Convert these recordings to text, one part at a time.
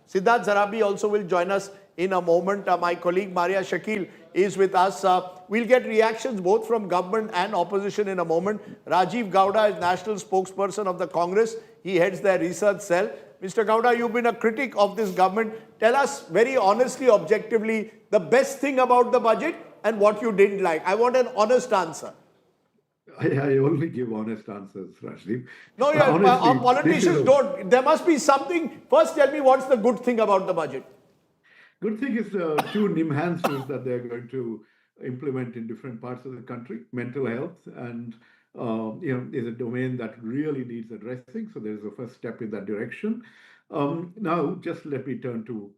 Siddharth Zarabi also will join us in a moment. My colleague Maria Shakil is with us. We'll get reactions both from government and opposition in a moment. Rajiv Gowda is national spokesperson of the Congress. He heads their research cell. Mr. Gowda, you've been a critic of this government. Tell us very honestly, objectively, the best thing about the budget and what you didn't like. I want an honest answer. I only give honest answers, Rajdeep. No, our politicians don't. There must be something. First, tell me what's the good thing about the budget. Good thing is the two enhancements that they're going to implement in different parts of the country. Mental health and is a domain that really needs addressing. So there's a first step in that direction. Now, just let me turn to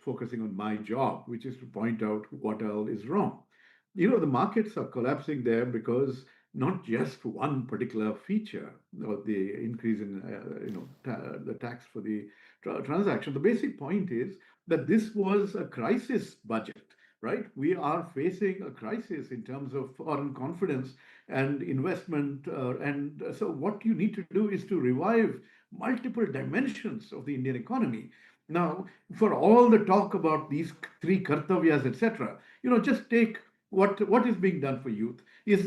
focusing on my job, which is to point out what all is wrong. The markets are collapsing there because not just one particular feature or the increase in the tax for the transaction. The basic point is that this was a crisis budget, right? We are facing a crisis in terms of foreign confidence and investment. And so what you need to do is to revive multiple dimensions of the Indian economy. Now, for all the talk about these three kartavyas, etc., just take what is being done for youth. Is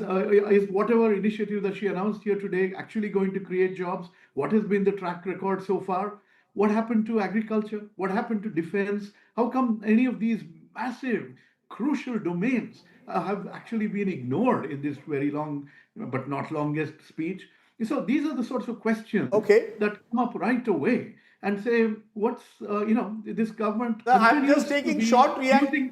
whatever initiative that she announced here today actually going to create jobs? What has been the track record so far? What happened to agriculture? What happened to defense? How come any of these massive, crucial domains have actually been ignored in this very long, but not longest speech? So these are the sorts of questions that come up right away and say, what's, this government... I'm just taking short reaction.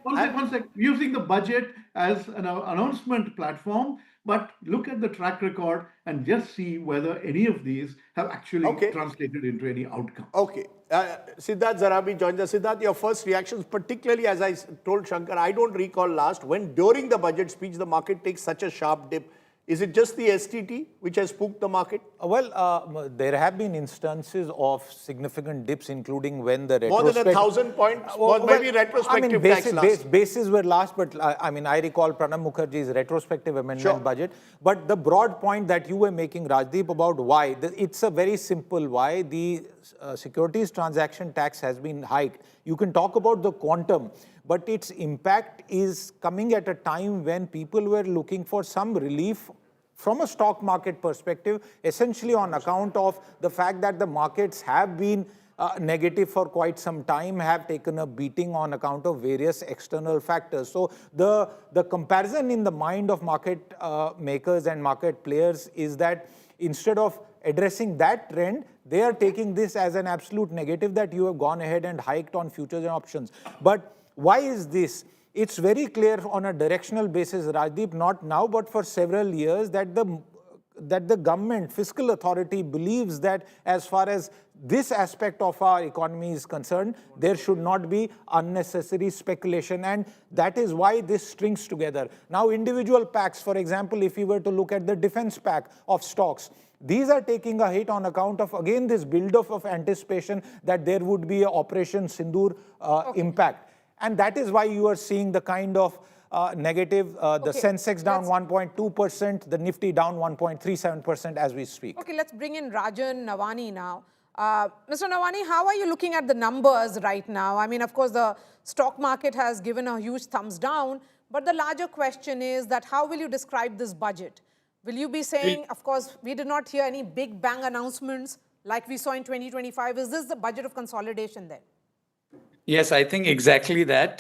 Using the budget as an announcement platform, but look at the track record and just see whether any of these have actually translated into any outcome. Okay. Siddharth Zarabi joins us. Siddharth, your first reactions, particularly as I told Shankar, I don't recall last, when during the budget speech the market takes such a sharp dip. Is it just the STT which has spooked the market? Well, there have been instances of significant dips, including when the more than 1,000 points, maybe retrospective tax last. Bases were last, but I recall Pranab Mukherjee's retrospective amendment budget. But the broad point that you were making, Rajdeep, about why, it's a very simple why the Securities Transaction Tax has been hiked. You can talk about the quantum, but its impact is coming at a time when people were looking for some relief from a stock market perspective, essentially on account of the fact that the markets have been negative for quite some time, have taken a beating on account of various external factors. So the comparison in the mind of market makers and market players is that instead of addressing that trend, they are taking this as an absolute negative that you have gone ahead and hiked on futures and options. But why is this? It's very clear on a directional basis, Rajdeep, not now, but for several years, that the government, fiscal authority believes that as far as this aspect of our economy is concerned, there should not be unnecessary speculation, and that is why this strings together. Now, individual packs, for example, if you were to look at the defense pack of stocks, these are taking a hit on account of, again, this build-up of anticipation that there would be an Operation Sindoor impact. And that is why you are seeing the kind of negative, the Sensex down 1.2%, the Nifty down 1.37% as we speak. Okay, let's bring in Rajan Navani now. Mr. Navani, how are you looking at the numbers right now? I mean, of course, the stock market has given a huge thumbs down, but the larger question is that how will you describe this budget? Will you be saying, of course, we did not hear any big bang announcements like we saw in 2025. Is this the budget of consolidation then? Yes, I think exactly that.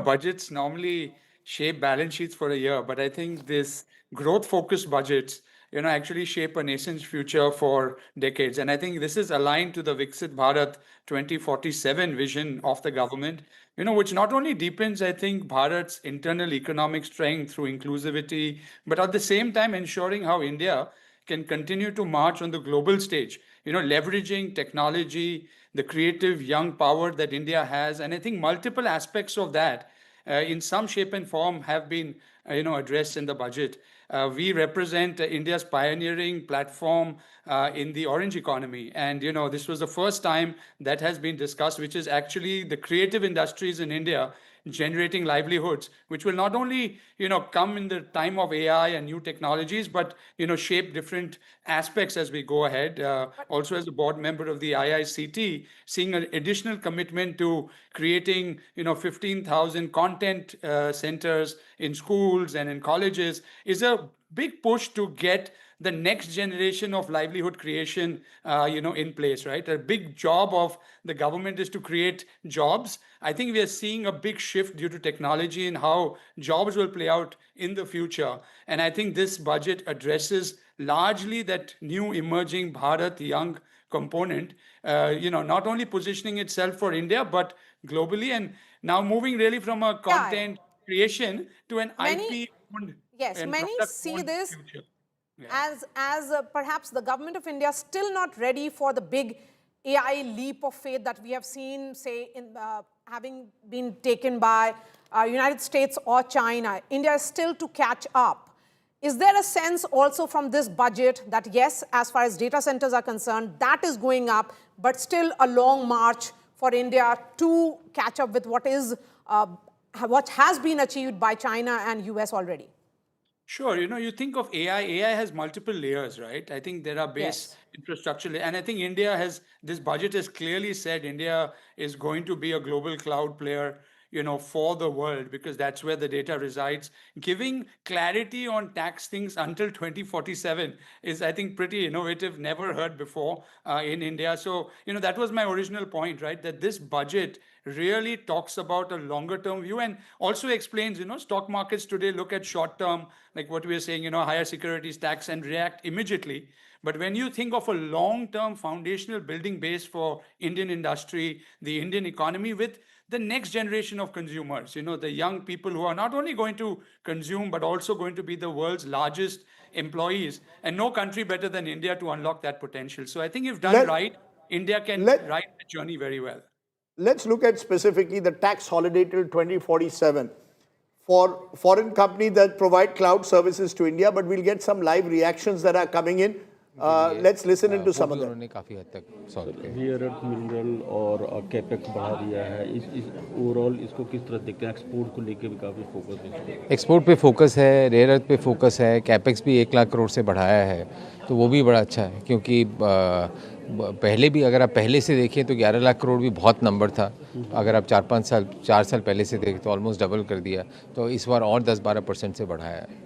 Budgets normally shape balance sheets for a year, but I think this growth-focused budgets, actually shape a nation's future for decades. And I think this is aligned to the Viksit Bharat 2047 vision of the government, which not only deepens, I think, Bharat's internal economic strength through inclusivity, but at the same time ensuring how India can continue to march on the global stage, leveraging technology, the creative young power that India has. And I think multiple aspects of that in some shape and form have been, addressed in the budget. We represent India's pioneering platform in the orange economy. And, this was the first time that has been discussed, which is actually the creative industries in India generating livelihoods, which will not only, come in the time of AI and new technologies, but, shape different aspects as we go ahead. Also, as a board member of the IICT, seeing an additional commitment to creating, 15,000 content centers in schools and in colleges is a big push to get the next generation of livelihood creation, in place, right? A big job of the government is to create jobs. I think we are seeing a big shift due to technology in how jobs will play out in the future. And I think this budget addresses largely that new emerging Bharat young component, not only positioning itself for India, but globally, and now moving really from a content creation to an IP owned Yes, and many product see owned this future. as perhaps the government of India still not ready for the big AI leap of faith that we have seen, say, in having been taken by United States or China. India is still to catch up. Is there a sense also from this budget that yes, as far as data centers are concerned, that is going up, but still a long march for India to catch up with what has been achieved by China and US already? Sure, you think of AI has multiple layers, right? I think there are base Yes. infrastructure, and I think this budget has clearly said India is going to be a global cloud player, for the world, because that's where the data resides. Giving clarity on tax things until 2047 is, I think, pretty innovative, never heard before in India. So, that was my original point, right? That this budget really talks about a longer term view and also explains, stock markets today look at short term, like what we are saying, higher securities tax and react immediately. But when you think of a long term foundational building base for Indian industry, the Indian economy, with the next generation of consumers, the young people who are not only going to consume, but also going to be the world's largest employees, and no country better than India to unlock that potential. So I think if done right, India can ride the journey very well. Let's look at specifically the tax holiday till 2047 for foreign companies that provide cloud services to India, but we'll get some live reactions that are coming in. Let's listen into some of them. उन्होंने काफ़ी हद तक solve किया। Rare earth mineral और capex बढ़ा दिया है, इस ओवरऑल इसको किस तरह देखते हैं? एक्सपोर्ट को लेके भी काफ़ी फोकस है। एक्सपोर्ट पे फोकस है, रेयर अर्थ पे फोकस है, कैपेक्स भी 1 लाख करोड़ से बढ़ाया है, तो वो भी बड़ा अच्छा है, क्योंकि पहले भी अगर आप पहले से देखें तो 11 लाख करोड़ भी बहुत नंबर था। अगर आप 4 साल पहले से देखें तो ऑलमोस्ट डबल कर दिया, तो इस बार और 10-12% से बढ़ाया है।